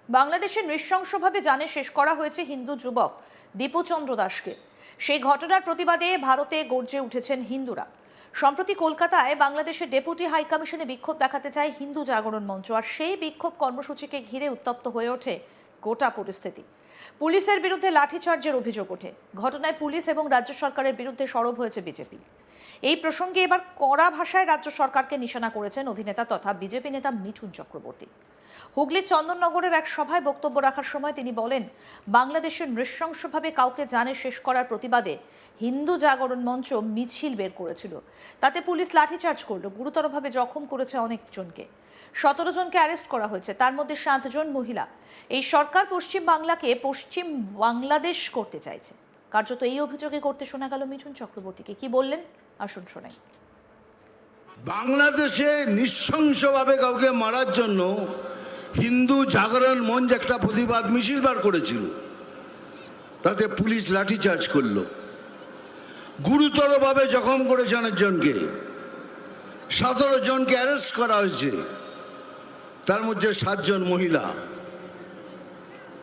বাংলাদেশে নৃশংসভাবে জানে শেষ করা হয়েছে হিন্দু যুবক দীপু চন্দ্র দাসকে। সেই ঘটনার প্রতিবাদে ভারতে গর্জে উঠেছেন হিন্দুরা। সম্প্রতি কলকাতায় বাংলাদেশের ডেপুটি হাই কমিশনে বিক্ষোভ দেখাতে চায় হিন্দু জাগরণ মঞ্চ, আর সেই বিক্ষোভ কর্মসূচিকে ঘিরে উত্তপ্ত হয়ে ওঠে গোটা পরিস্থিতি। পুলিশের বিরুদ্ধে লাঠিচার্জের অভিযোগ ওঠে। ঘটনায় পুলিশ এবং রাজ্য সরকারের বিরুদ্ধে সরব হয়েছে বিজেপি। এই প্রসঙ্গে এবার কড়া ভাষায় রাজ্য সরকারকে নিশানা করেছেন অভিনেতা তথা বিজেপি নেতা মিঠুন চক্রবর্তী। হুগলির চন্দননগরের এক সভায় বক্তব্য রাখার সময় তিনি বলেন, বাংলাদেশের নৃশংসভাবে কাউকে জানে শেষ করার প্রতিবাদে হিন্দু জাগরণ মঞ্চ মিছিল বের করেছিল। তাতে পুলিশ লাঠিচার্জ করল, গুরুতরভাবে জখম করেছে অনেকজনকে। 17 জনকে অ্যারেস্ট করা হয়েছে, তার মধ্যে 7 জন মহিলা। এই সরকার পশ্চিম বাংলাকে পশ্চিম বাংলাদেশ করতে চাইছে। কার্যত এই অভিযোগে করতে শোনা গেল মিঠুন চক্রবর্তীকে। কি বললেন আসুন শোনাই। বাংলাদেশে নৃশংসভাবে কাউকে মারার জন্য হিন্দু জাগরণ মঞ্চ একটা প্রতিবাদ মিছিল বার করেছিল। তাতে পুলিশ লাঠিচার্জ করলো, গুরুতরভাবে জখম করেছে অনেকজনকে। 17 জনকে অ্যারেস্ট করা হয়েছে, তার মধ্যে 7 জন মহিলা।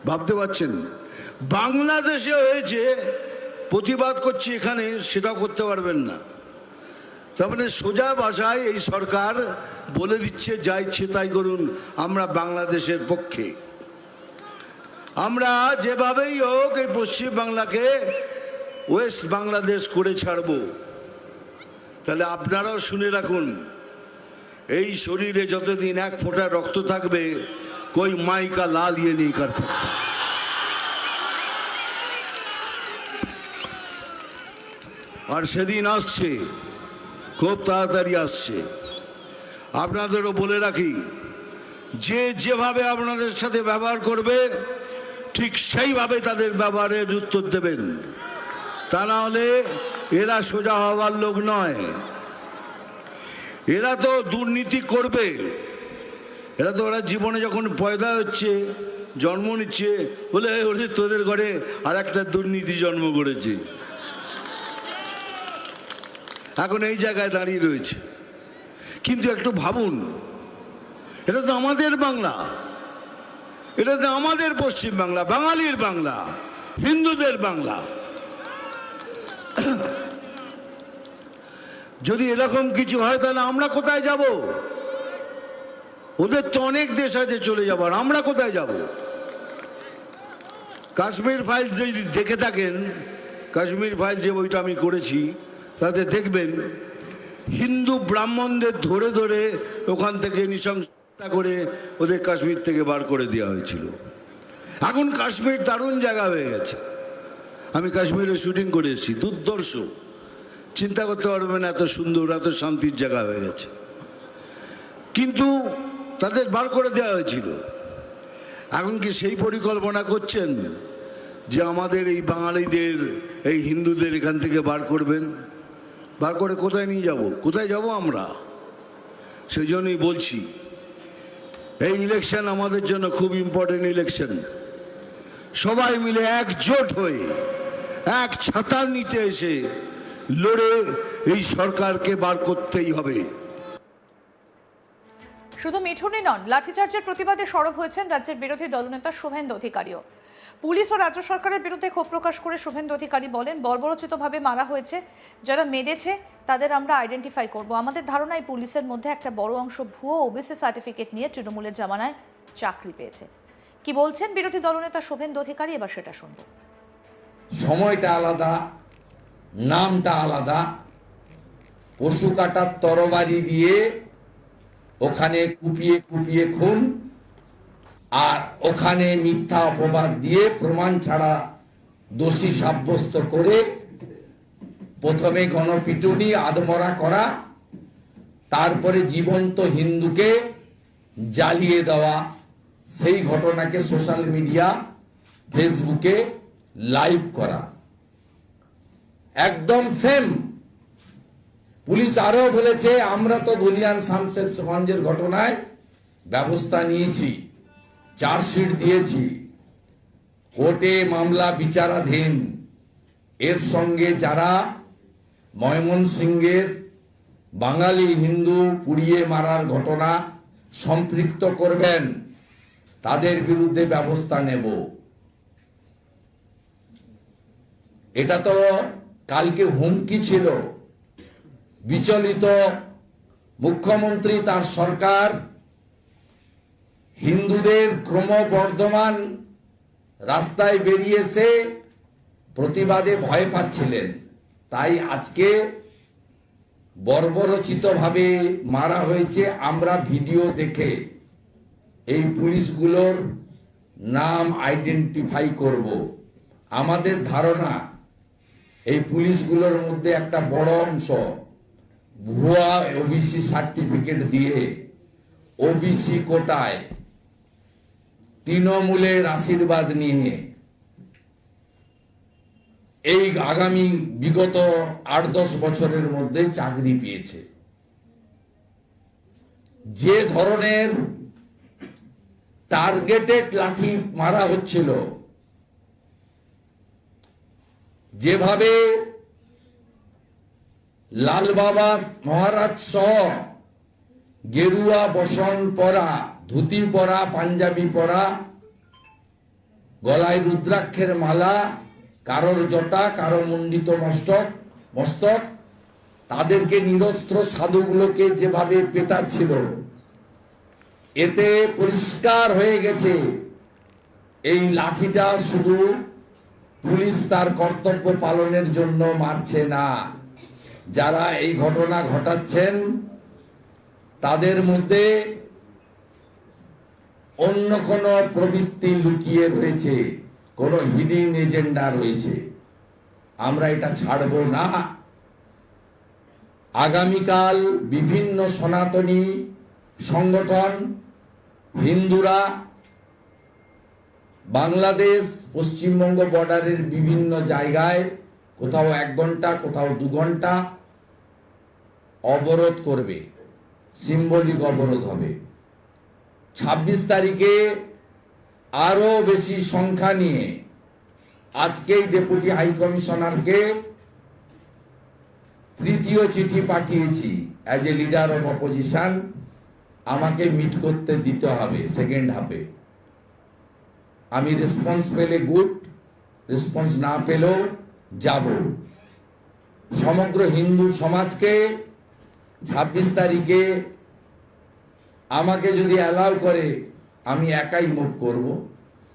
ভাবতে পারছেন, বাংলাদেশে হয়েছে, প্রতিবাদ করছি এখানে, সেটাও করতে পারবেন না। তারপরে সোজা ভাষায় এই সরকার বলে দিচ্ছে, যা ইচ্ছে তাই করুন, আমরা বাংলাদেশের পক্ষে। আমরা যেভাবেই হোক এই পশ্চিম বাংলাকে ওয়েস্ট বাংলাদেশ করে ছাড়ব। তাহলে আপনারাও শুনে রাখুন, এই শরীরে যতদিন এক ফোঁটা রক্ত থাকবে, কই মাইকা লাল ইয়ে নেই কর सकता। আর সেদিন আসছে, খুব তাড়াতাড়ি আসছে। আপনাদেরও বলে রাখি, যে যেভাবে আপনাদের সাথে ব্যবহার করবে ঠিক সেইভাবে তাদের ব্যবহারের উত্তর দেবেন। তা না হলে এরা সোজা হওয়ার লোক নয়। এরা তো দুর্নীতি করবে। ওরা জীবনে যখন পয়দা হচ্ছে, জন্ম নিচ্ছে, বলে ওরে তোদের ঘরে আর একটা দুর্নীতি জন্ম করেছে। এখন এই জায়গায় দাঁড়িয়ে রয়েছে। কিন্তু একটু ভাবুন, এটা তো আমাদের বাংলা, এটা তো আমাদের পশ্চিম বাংলা, বাঙালির বাংলা, হিন্দুদের বাংলা। যদি এরকম কিছু হয় তাহলে আমরা কোথায় যাব? ওদের তো অনেক দেশ আছে চলে যাবার, আমরা কোথায় যাব? কাশ্মীর ফাইলস যদি দেখে থাকেন, কাশ্মীর ফাইলস যে বইটা আমি করেছি, তাতে দেখবেন হিন্দু ব্রাহ্মণদের ধরে ধরে ওখান থেকে নৃশংসতা করে ওদের কাশ্মীর থেকে বার করে দেওয়া হয়েছিল। এখন কাশ্মীর দারুণ জায়গা হয়ে গেছে। আমি কাশ্মীরে শুটিং করে এসেছি, দুর্ধর্ষ, চিন্তা করতে পারবেন এত সুন্দর, এত শান্তির জায়গা হয়ে গেছে। কিন্তু তাদের বার করে দেওয়া হয়েছিল। এখন কি সেই পরিকল্পনা করছেন যে আমাদের এই বাঙালিদের, এই হিন্দুদের এখান থেকে বার করবেন? বার করে কোথায় নিয়ে যাব? কোথায় যাব আমরা? সেই জন্যই বলছি, এই ইলেকশন আমাদের জন্য খুব ইম্পর্টেন্ট ইলেকশন। সবাই মিলে একজোট হয়ে এক ছাতার নিতে এসে লড়ে এই সরকারকে বার করতেই হবে। শুধু মিঠুনই নন, লাঠিচার্জের প্রতিবাদে সরব হয়েছেন রাজ্যের বিরোধী দলনেতা শুভেন্দু অধিকারীও। পুলিশ ও রাজ্য সরকারের বিরুদ্ধে ক্ষোভ প্রকাশ করে শুভেন্দু অধিকারী বলেন, বর্বরোচিতভাবে মারা হয়েছে, যারা মেরেছে তাদের আমরা আইডেন্টিফাই করব। আমাদের ধারণায় পুলিশের মধ্যে একটা বড় অংশ ভুয়ো ওবিসি সার্টিফিকেট নিয়ে তৃণমূলের জামানায় চাকরি পেয়েছে। কি বলছেন বিরোধী দলনেতা শুভেন্দু অধিকারী, এবার সেটা শুনব। সময়টা আলাদা, নামটা আলাদা। পশু কাটার তরবারি দিয়ে ওখানে কুপিয়ে কুপিয়ে খুন, আর ওখানে মিথ্যা অপবাদ দিয়ে প্রমাণ ছাড়া দোষী সাব্যস্ত করে প্রথমে গণপিটুনি, আধমরা করা, তারপরে জীবন্ত হিন্দুকে জ্বালিয়ে দেওয়া। সেই ঘটনাকে সোশ্যাল মিডিয়া, ফেসবুকে লাইভ করা, একদম সেম। পুলিশ আরো বলেছে, আমরা তো ধুলিয়ান শামশেরগঞ্জের ঘটনায় ব্যবস্থা নিয়েছি, চার্জশিট দিয়েছি, কোর্টে মামলা বিচারাধীন। এর সঙ্গে যারা ময়মনসিংহের বাঙালি হিন্দু পুড়িয়ে মারার ঘটনা সম্পৃক্ত করবেন, তাদের বিরুদ্ধে ব্যবস্থা নেব। এটা তো কালকে হুমকি ছিল। বিচলিত মুখ্যমন্ত্রী, তার সরকার হিন্দুদের ক্রমবর্ধমান রাস্তায় বেরিয়েছে প্রতিবাদে ভয় পাচ্ছিলেন। তাই আজকে বর্বরচিতভাবে মারা হয়েছে। আমরা ভিডিও দেখে এই পুলিশগুলোর নাম আইডেন্টিফাই করব। আমাদের ধারণা এই পুলিশগুলোর মধ্যে একটা বড় অংশ ভুয়া ওবিসি সার্টিফিকেট দিয়ে ওবিসি কোটায় তৃণমূলের আশীর্বাদ নিয়ে এই আগামী বিগত 8-10 বছরের মধ্যে চাকরি পেয়েছে। যে ধরনের টার্গেটেড লাঠি মারা হচ্ছিল, যেভাবে লাল বাবা মহারাজ সহ গেরুয়া বসন পরা, ধুতি পরা, পাঞ্জাবি পরা, গলায় রুদ্রাক্ষের মালা, কারোর জটা, কারো মণ্ডিত মস্তক, তাদেরকে নিরস্ত্র সাধুগুলোকে যেভাবে পেটাচ্ছিল, এতে পরিষ্কার হয়ে গেছে এই লাঠিটা শুধু পুলিশ তার কর্তব্য পালনের জন্য মারছে না। যারা এই ঘটনা ঘটাচ্ছেন তাদের মধ্যে অন্য কোন প্রবৃত্তি লুকিয়ে রয়েছে, কোন হিডিং এজেন্ডা রয়েছে। আমরা এটা ছাড়ব না। আগামীকাল বিভিন্ন সনাতনী সংগঠন, হিন্দুরা বাংলাদেশ পশ্চিমবঙ্গ বর্ডারের বিভিন্ন জায়গায় কোথাও 1 ঘন্টা, কোথাও 2 ঘন্টা অবরোধ করবে, সিম্বলিক অবরোধ হবে। 26 তারিখে আরো বেশি সংখ্যা নিয়ে আজকেই ডেপুটি হাই কমিশনারকে তৃতীয় চিঠি পাঠিয়েছি। As a leader of opposition আমাকে মিট করতে দিতে হবে সেকেন্ড হাফে। আমি রেসপন্স পেলে গুড, রেসপন্স না পেলেও যাব। সমগ্র হিন্দু সমাজকে 26 তারিখে আমাকে যদি অ্যালাউ করে আমি একাই মুভ করব।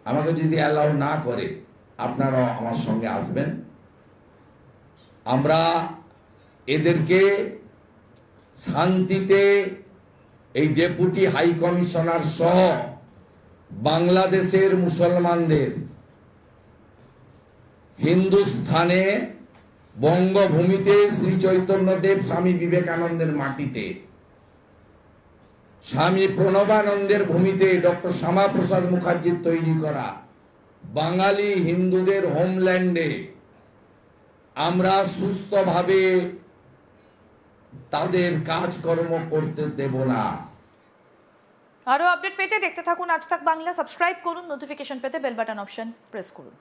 আমাকে যদি অ্যালাউ না করে আপনারাও আমার সঙ্গে আসবেন। আমরা এদেরকে শান্তিতে এই ডেপুটি হাই কমিশনার সহ বাংলাদেশের মুসলমানদের হিন্দুস্থানে বঙ্গভূমিতে শ্রী চৈতন্যদেব স্বামী বিবেকানন্দের মাটিতে, স্বামী প্রণবানন্দের ভূমিতে, ডক্টর শ্যামাপ্রসাদ মুখার্জির তৈরি করা বাঙালি হিন্দুদের হোমল্যান্ডে আমরা সুস্থভাবে তাদের কাজকর্ম করতে দেব না। আরো আপডেট পেতে দেখতে থাকুন আজ তাক বাংলা। সাবস্ক্রাইব করুন, নোটিফিকেশন পেতে বেল বাটন অপশন প্রেস করুন।